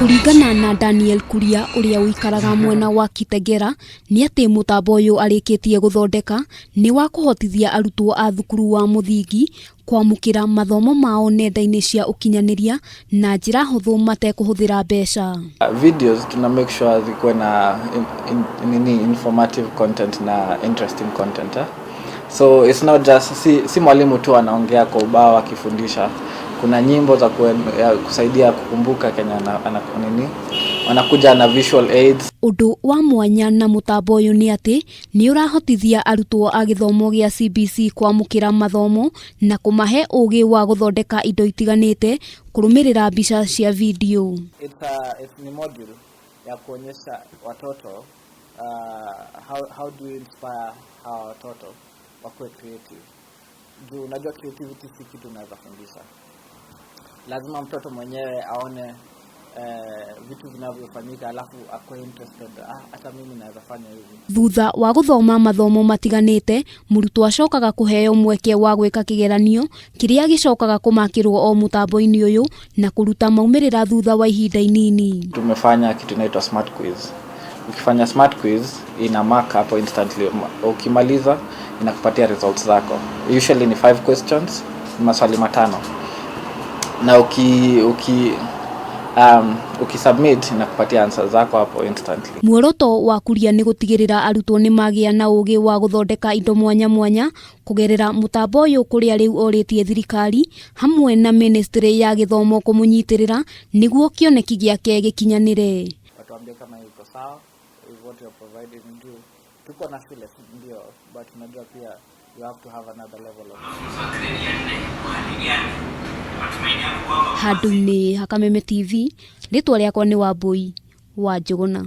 Kuringana na Daniel Kuria uria uikaraga mwena wa Kitengela ni ati mutambo uyu arikitie guthondeka ni wa kuhotithia arutwo a thukuru wa muthingi kwamukira mathomo mao nenda-ini cia ukinyaniria na njira huthu matekuhuthira mbeca. Videos tuna make sure zikuwe na informative content na interesting content. So it's not just si mwalimu tu anaongea kwa ubao akifundisha. Kuna nyimbo za kusaidia kukumbuka Kenya wanakuja na visual aids. Undu wa mwanya na mutambo uyu ni ati niurahotithia arutwo a githomo gia CBC kwamukira mathomo na kumahe ugi wa guthondeka indo itiganite kurumirira mbica cia video. It's ni module ya kuonyesha watoto how do we inspire our watoto wakuwe creative. Juu unajua creativity si kitu unaweza fundisha. Lazima mtoto mwenyewe aone vitu vinavyofanyika alafu akwe interested, hata mimi naweza fanya hivi. Thutha wa guthoma mathomo matiganite, murutwo acokaga kuheo mweke wa gwika kigeranio kiria gicokaga kumakirwo o mutambo-ini uyu na kuruta maumirira thutha wa ihinda inini. Tumefanya kitu inaitwa smart quiz. Ukifanya smart quiz ina mark hapo instantly. Ukimaliza inakupatia results zako. Usually ni 5 questions, maswali 5. Na ukisubmit inakupatia answers zako hapo instantly. Muoroto wa Kuria ni gutigirira arutwo ni magia na ugi wa guthondeka indo mwanya mwanya kugerera mutambo uyu kuria riu oritie thirikari hamwe na ministry ya githomo kumunyitirira niguo kioneki giake gikinyanire. Watuambie kama iko sawa, what you are providing ndio. Tuko na shule ndio, but unajua pia you have to have another level of Handũ-inĩ ha Kameme TV, rĩtwa rĩakwa nĩ Wambui wa Njũgũna.